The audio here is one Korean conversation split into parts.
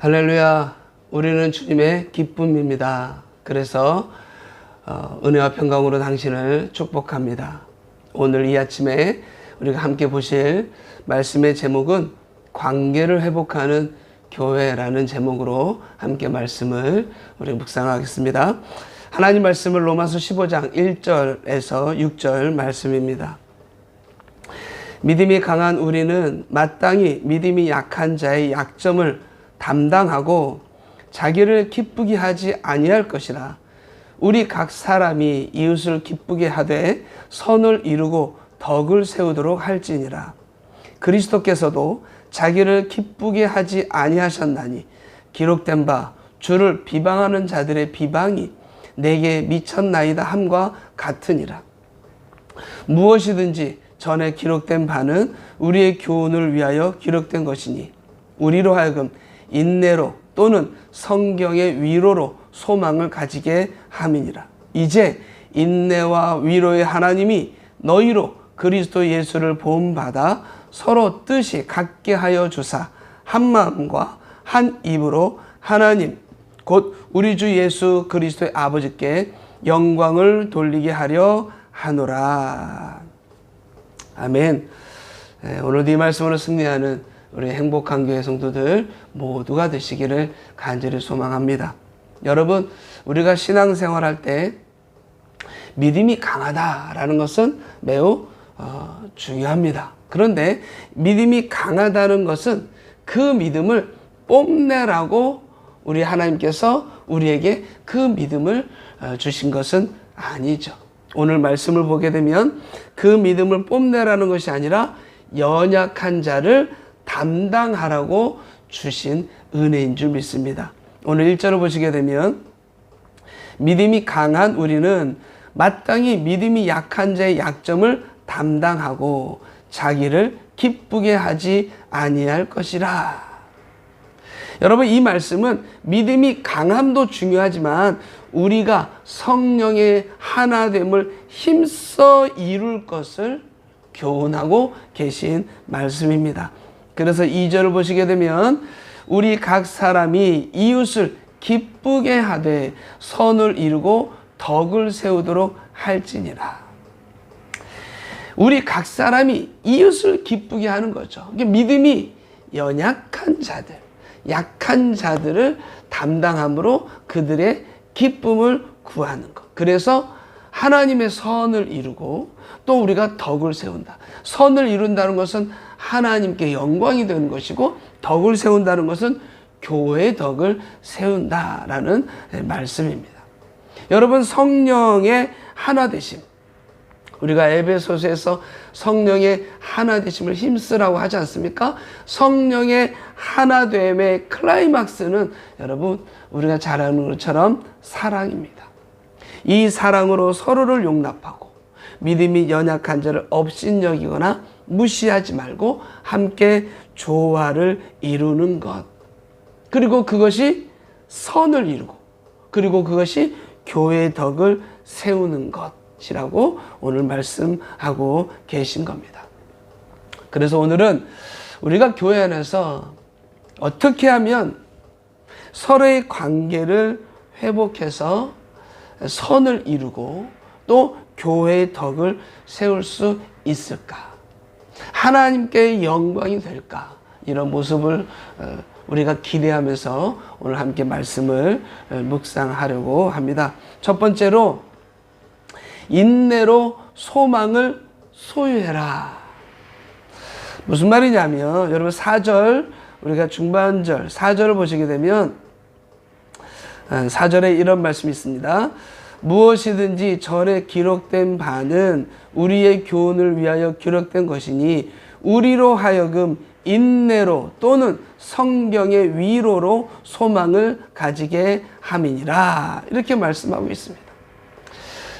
할렐루야. 우리는 주님의 기쁨입니다. 그래서 은혜와 평강으로 당신을 축복합니다. 오늘 이 아침에 우리가 함께 보실 말씀의 제목은 관계를 회복하는 교회라는 제목으로 함께 말씀을 우리 묵상하겠습니다. 하나님 말씀을 로마서 15장 1절에서 6절 말씀입니다. 믿음이 강한 우리는 마땅히 믿음이 약한 자의 약점을 담당하고 자기를 기쁘게 하지 아니할 것이라. 우리 각 사람이 이웃을 기쁘게 하되 선을 이루고 덕을 세우도록 할지니라. 그리스도께서도 자기를 기쁘게 하지 아니하셨나니 기록된 바 주를 비방하는 자들의 비방이 내게 미쳤나이다 함과 같으니라. 무엇이든지 전에 기록된 바는 우리의 교훈을 위하여 기록된 것이니 우리로 하여금 인내로 또는 성경의 위로로 소망을 가지게 함이니라. 이제 인내와 위로의 하나님이 너희로 그리스도 예수를 본받아 서로 뜻이 같게 하여 주사 한 마음과 한 입으로 하나님 곧 우리 주 예수 그리스도의 아버지께 영광을 돌리게 하려 하노라. 아멘. 오늘도 이 말씀으로 승리하는 우리 행복한 교회 성도들 모두가 되시기를 간절히 소망합니다. 여러분, 우리가 신앙생활할 때 믿음이 강하다라는 것은 매우 중요합니다. 그런데 믿음이 강하다는 것은 그 믿음을 뽐내라고 우리 하나님께서 우리에게 그 믿음을 주신 것은 아니죠. 오늘 말씀을 보게 되면 그 믿음을 뽐내라는 것이 아니라 연약한 자를 담당하라고 주신 은혜인 줄 믿습니다. 오늘 1절을 보시게 되면 믿음이 강한 우리는 마땅히 믿음이 약한 자의 약점을 담당하고 자기를 기쁘게 하지 아니할 것이라. 여러분, 이 말씀은 믿음이 강함도 중요하지만 우리가 성령의 하나됨을 힘써 이룰 것을 교훈하고 계신 말씀입니다. 그래서 2절을 보시게 되면 우리 각 사람이 이웃을 기쁘게 하되 선을 이루고 덕을 세우도록 할지니라. 우리 각 사람이 이웃을 기쁘게 하는 거죠. 믿음이 연약한 자들, 약한 자들을 담당함으로 그들의 기쁨을 구하는 것. 그래서 하나님의 선을 이루고 또 우리가 덕을 세운다. 선을 이룬다는 것은 하나님께 영광이 되는 것이고 덕을 세운다는 것은 교회의 덕을 세운다라는 말씀입니다. 여러분, 성령의 하나되심, 우리가 에베소서에서 성령의 하나되심을 힘쓰라고 하지 않습니까? 성령의 하나됨의 클라이막스는 여러분 우리가 잘 아는 것처럼 사랑입니다. 이 사랑으로 서로를 용납하고 믿음이 연약한 자를 업신여기거나 무시하지 말고 함께 조화를 이루는 것. 그리고 그것이 선을 이루고 그리고 그것이 교회의 덕을 세우는 것이라고 오늘 말씀하고 계신 겁니다. 그래서 오늘은 우리가 교회 안에서 어떻게 하면 서로의 관계를 회복해서 선을 이루고 또 교회의 덕을 세울 수 있을까? 하나님께 영광이 될까? 이런 모습을 우리가 기대하면서 오늘 함께 말씀을 묵상하려고 합니다. 첫 번째로 인내로 소망을 소유해라. 무슨 말이냐면 여러분 4절 우리가 중반절 4절을 보시게 되면 4절에 이런 말씀이 있습니다. 무엇이든지 전에 기록된 바는 우리의 교훈을 위하여 기록된 것이니 우리로 하여금 인내로 또는 성경의 위로로 소망을 가지게 함이니라. 이렇게 말씀하고 있습니다.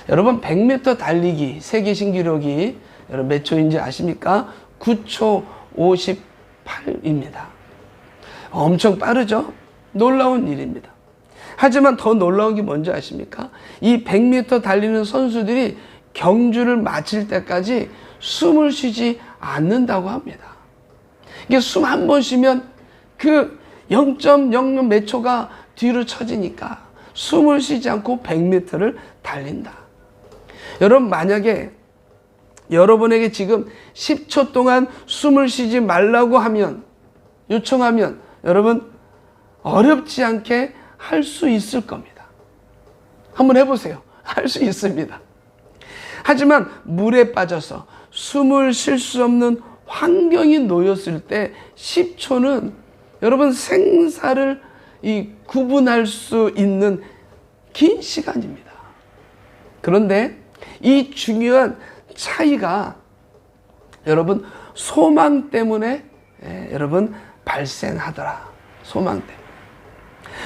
여러분 100m 달리기 세계 신기록이 여러분 몇 초인지 아십니까? 9초 58입니다. 엄청 빠르죠? 놀라운 일입니다. 하지만 더 놀라운 게 뭔지 아십니까? 이 100m 달리는 선수들이 경주를 마칠 때까지 숨을 쉬지 않는다고 합니다. 이게 숨 한 번 쉬면 그 0.00 몇 초가 뒤로 처지니까 숨을 쉬지 않고 100m를 달린다. 여러분, 만약에 여러분에게 지금 10초 동안 숨을 쉬지 말라고 하면, 요청하면 여러분 어렵지 않게 할 수 있을 겁니다. 한번 해보세요. 할 수 있습니다. 하지만 물에 빠져서 숨을 쉴 수 없는 환경이 놓였을 때 10초는 여러분 생사를 구분할 수 있는 긴 시간입니다. 그런데 이 중요한 차이가 여러분 소망 때문에 여러분 발생하더라. 소망 때문에.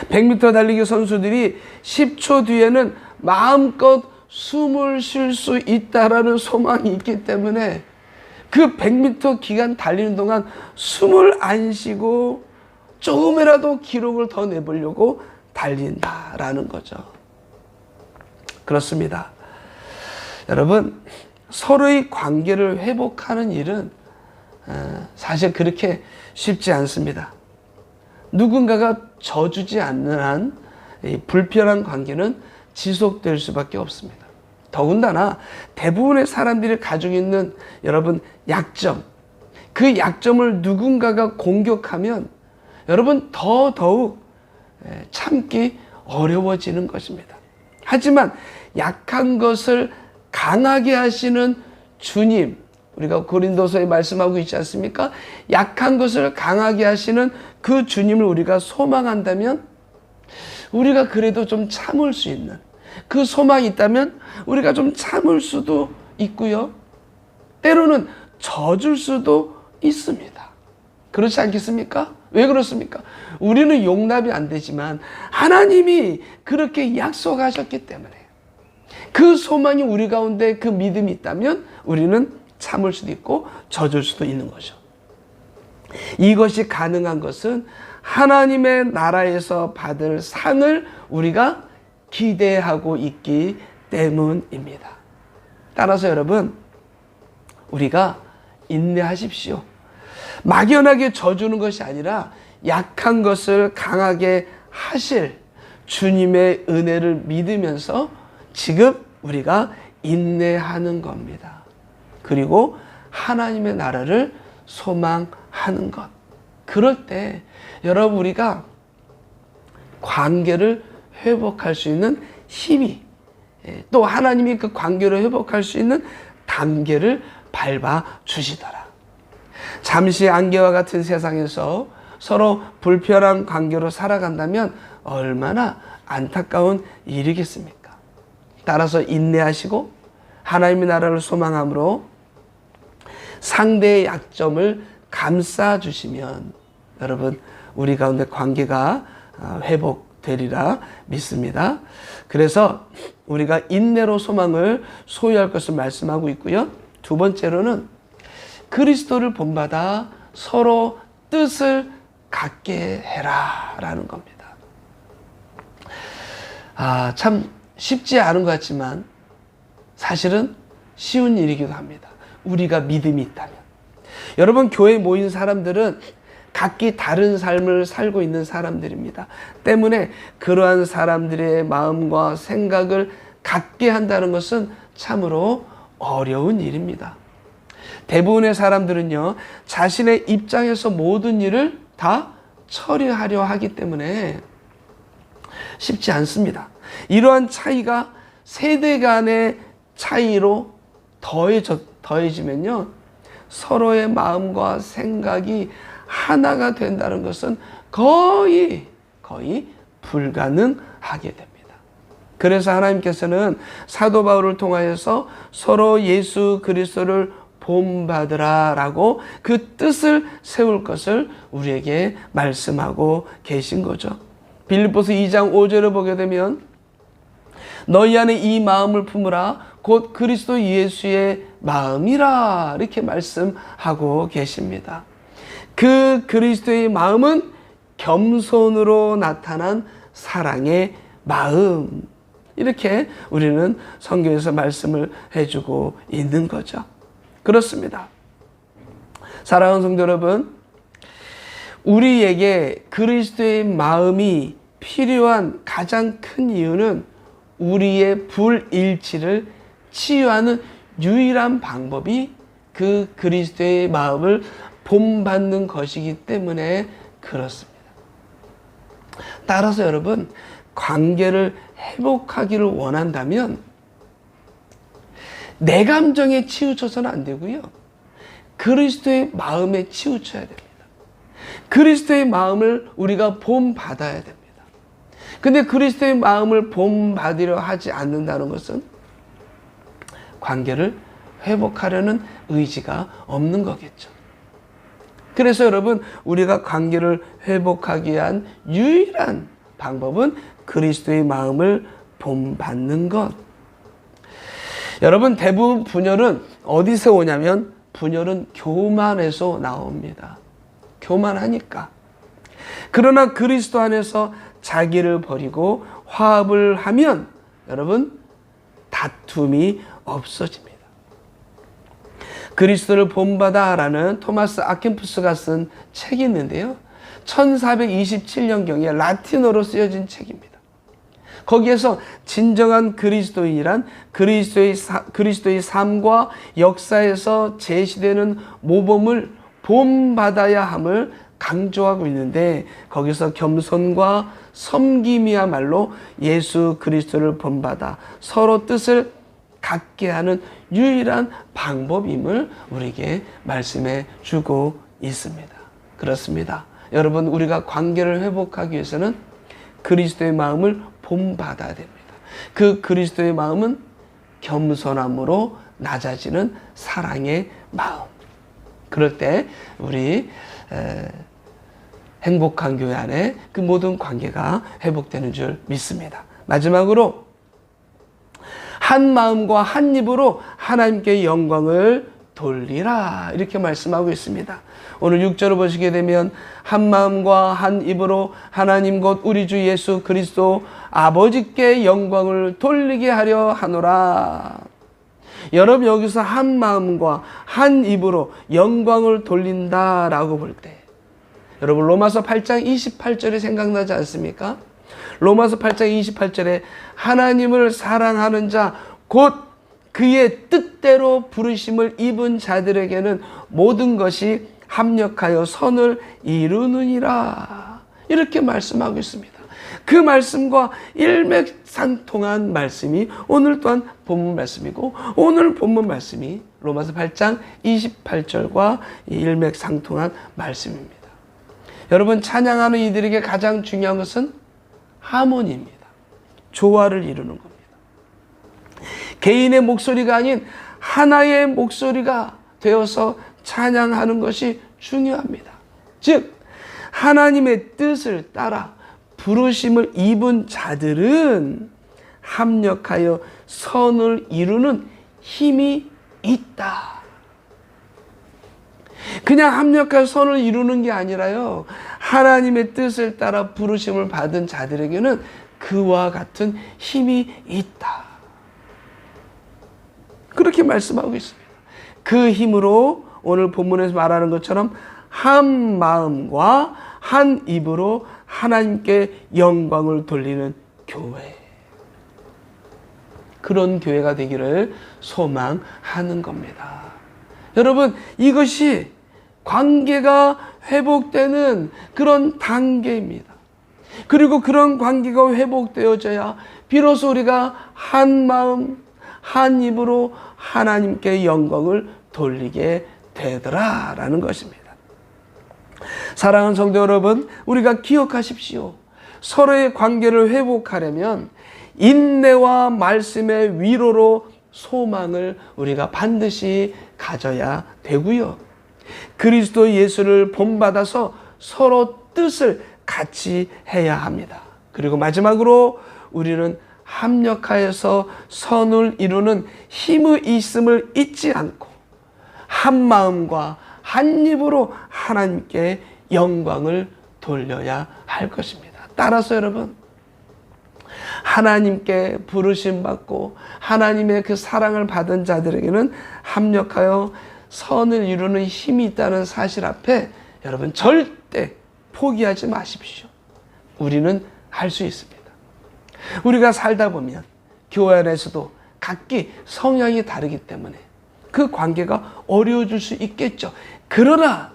100m 달리기 선수들이 10초 뒤에는 마음껏 숨을 쉴 수 있다라는 소망이 있기 때문에 그 100m 기간 달리는 동안 숨을 안 쉬고 조금이라도 기록을 더 내보려고 달린다라는 거죠. 그렇습니다. 여러분, 서로의 관계를 회복하는 일은 사실 그렇게 쉽지 않습니다. 누군가가 져주지 않는 한 불편한 관계는 지속될 수밖에 없습니다. 더군다나 대부분의 사람들이 가지고 있는 여러분 약점, 그 약점을 누군가가 공격하면 여러분 더더욱 참기 어려워지는 것입니다. 하지만 약한 것을 강하게 하시는 주님, 우리가 고린도서에 말씀하고 있지 않습니까? 약한 것을 강하게 하시는 그 주님을 우리가 소망한다면 우리가 그래도 좀 참을 수 있는 그 소망이 있다면 우리가 좀 참을 수도 있고요. 때로는 져줄 수도 있습니다. 그렇지 않겠습니까? 왜 그렇습니까? 우리는 용납이 안 되지만 하나님이 그렇게 약속하셨기 때문에 그 소망이 우리 가운데 그 믿음이 있다면 우리는 참을 수도 있고 져줄 수도 있는 거죠. 이것이 가능한 것은 하나님의 나라에서 받을 상을 우리가 기대하고 있기 때문입니다. 따라서 여러분, 우리가 인내하십시오. 막연하게 져주는 것이 아니라 약한 것을 강하게 하실 주님의 은혜를 믿으면서 지금 우리가 인내하는 겁니다. 그리고 하나님의 나라를 소망하는 것. 그럴 때 여러분 우리가 관계를 회복할 수 있는 힘이, 또 하나님이 그 관계를 회복할 수 있는 단계를 밟아 주시더라. 잠시 안개와 같은 세상에서 서로 불편한 관계로 살아간다면 얼마나 안타까운 일이겠습니까? 따라서 인내하시고 하나님의 나라를 소망함으로 상대의 약점을 감싸 주시면 여러분 우리 가운데 관계가 회복되리라 믿습니다. 그래서 우리가 인내로 소망을 소유할 것을 말씀하고 있고요. 두 번째로는 그리스도를 본받아 서로 뜻을 같게 해라 라는 겁니다. 참 쉽지 않은 것 같지만 사실은 쉬운 일이기도 합니다. 우리가 믿음이 있다면. 여러분, 교회에 모인 사람들은 각기 다른 삶을 살고 있는 사람들입니다. 때문에 그러한 사람들의 마음과 생각을 같게 한다는 것은 참으로 어려운 일입니다. 대부분의 사람들은요, 자신의 입장에서 모든 일을 다 처리하려 하기 때문에 쉽지 않습니다. 이러한 차이가 세대 간의 차이로 더해지면요, 서로의 마음과 생각이 하나가 된다는 것은 거의 불가능하게 됩니다. 그래서 하나님께서는 사도 바울을 통하여서 서로 예수 그리스도를 본받으라 라고 그 뜻을 세울 것을 우리에게 말씀하고 계신 거죠. 빌립보서 2장 5절을 보게 되면 너희 안에 이 마음을 품으라 곧 그리스도 예수의 마음이라 이렇게 말씀하고 계십니다. 그 그리스도의 마음은 겸손으로 나타난 사랑의 마음, 이렇게 우리는 성경에서 말씀을 해주고 있는 거죠. 그렇습니다. 사랑하는 성도 여러분, 우리에게 그리스도의 마음이 필요한 가장 큰 이유는 우리의 불일치를 치유하는 유일한 방법이 그 그리스도의 마음을 본받는 것이기 때문에 그렇습니다. 따라서 여러분, 관계를 회복하기를 원한다면 내 감정에 치우쳐서는 안 되고요. 그리스도의 마음에 치우쳐야 됩니다. 그리스도의 마음을 우리가 본받아야 됩니다. 근데 그리스도의 마음을 본받으려 하지 않는다는 것은 관계를 회복하려는 의지가 없는 거겠죠. 그래서 여러분, 우리가 관계를 회복하기 위한 유일한 방법은 그리스도의 마음을 본받는 것. 여러분, 대부분 분열은 어디서 오냐면 분열은 교만에서 나옵니다. 교만하니까. 그러나 그리스도 안에서 자기를 버리고 화합을 하면 여러분, 다툼이 없어집니다. 그리스도를 본받아라는 토마스 아킨푸스가 쓴 책이 있는데요. 1427년경에 라틴어로 쓰여진 책입니다. 거기에서 진정한 그리스도인이란 그리스도의 삶과 역사에서 제시되는 모범을 본받아야 함을 강조하고 있는데, 거기서 겸손과 섬김이야말로 예수 그리스도를 본받아 서로 뜻을 갖게 하는 유일한 방법임을 우리에게 말씀해 주고 있습니다. 그렇습니다. 여러분, 우리가 관계를 회복하기 위해서는 그리스도의 마음을 본받아야 됩니다. 그 그리스도의 마음은 겸손함으로 낮아지는 사랑의 마음. 그럴 때 우리 행복한 교회 안에 그 모든 관계가 회복되는 줄 믿습니다. 마지막으로 한 마음과 한 입으로 하나님께 영광을 돌리라, 이렇게 말씀하고 있습니다. 오늘 6절을 보시게 되면 한 마음과 한 입으로 하나님 곧 우리 주 예수 그리스도 아버지께 영광을 돌리게 하려 하노라. 여러분, 여기서 한 마음과 한 입으로 영광을 돌린다라고 볼 때 여러분, 로마서 8장 28절이 생각나지 않습니까? 로마서 8장 28절에 하나님을 사랑하는 자 곧 그의 뜻대로 부르심을 입은 자들에게는 모든 것이 합력하여 선을 이루느니라, 이렇게 말씀하고 있습니다. 그 말씀과 일맥상통한 말씀이 오늘 또한 본문 말씀이고, 오늘 본문 말씀이 로마서 8장 28절과 일맥상통한 말씀입니다. 여러분, 찬양하는 이들에게 가장 중요한 것은 하모니입니다. 조화를 이루는 겁니다. 개인의 목소리가 아닌 하나의 목소리가 되어서 찬양하는 것이 중요합니다. 즉, 하나님의 뜻을 따라 부르심을 입은 자들은 합력하여 선을 이루는 힘이 있다. 그냥 합력하여 선을 이루는 게 아니라요, 하나님의 뜻을 따라 부르심을 받은 자들에게는 그와 같은 힘이 있다. 그렇게 말씀하고 있습니다. 그 힘으로 오늘 본문에서 말하는 것처럼 한 마음과 한 입으로 하나님께 영광을 돌리는 교회, 그런 교회가 되기를 소망하는 겁니다. 여러분, 이것이 관계가 회복되는 그런 단계입니다. 그리고 그런 관계가 회복되어져야 비로소 우리가 한 마음 한 입으로 하나님께 영광을 돌리게 되더라라는 것입니다. 사랑하는 성도 여러분, 우리가 기억하십시오. 서로의 관계를 회복하려면 인내와 말씀의 위로로 소망을 우리가 반드시 가져야 되고요. 그리스도 예수를 본받아서 서로 뜻을 같이 해야 합니다. 그리고 마지막으로 우리는 합력하여서 선을 이루는 힘이 있음을 잊지 않고 한 마음과 한 입으로 하나님께 영광을 돌려야 할 것입니다. 따라서 여러분, 하나님께 부르심 받고 하나님의 그 사랑을 받은 자들에게는 합력하여 선을 이루는 힘이 있다는 사실 앞에 여러분 절대 포기하지 마십시오. 우리는 할 수 있습니다. 우리가 살다 보면 교회 안에서도 각기 성향이 다르기 때문에 그 관계가 어려워질 수 있겠죠. 그러나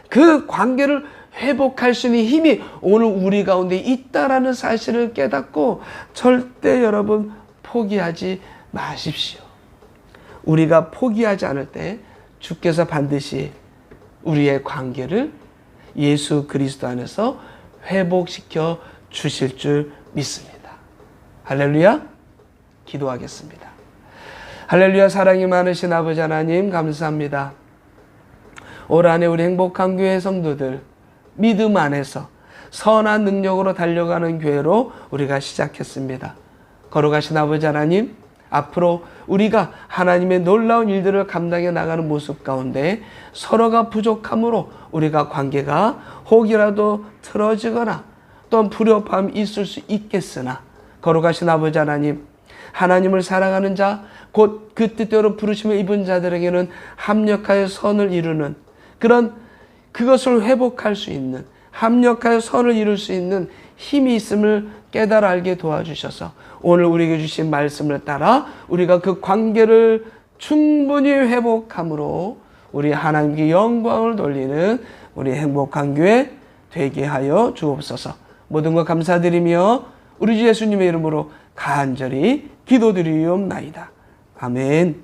그 관계를 회복할 수 있는 힘이 오늘 우리 가운데 있다라는 사실을 깨닫고 절대 여러분 포기하지 마십시오. 우리가 포기하지 않을 때 주께서 반드시 우리의 관계를 예수 그리스도 안에서 회복시켜 주실 줄 믿습니다. 할렐루야. 기도하겠습니다. 할렐루야. 사랑이 많으신 아버지 하나님 감사합니다. 올 한해 우리 행복한 교회 성도들 믿음 안에서 선한 능력으로 달려가는 교회로 우리가 시작했습니다. 거룩하신 아버지 하나님, 앞으로 우리가 하나님의 놀라운 일들을 감당해 나가는 모습 가운데 서로가 부족함으로 우리가 관계가 혹이라도 틀어지거나 또한 불협화음이 있을 수 있겠으나 거룩하신 아버지 하나님, 하나님을 사랑하는 자, 곧 그 뜻대로 부르심을 입은 자들에게는 합력하여 선을 이루는 그것을 회복할 수 있는, 합력하여 선을 이룰 수 있는 힘이 있음을 깨달아 알게 도와주셔서 오늘 우리에게 주신 말씀을 따라 우리가 그 관계를 충분히 회복함으로 우리 하나님께 영광을 돌리는 우리 행복한 교회 되게 하여 주옵소서. 모든 것 감사드리며 우리 주 예수님의 이름으로 간절히 기도드리옵나이다. 아멘.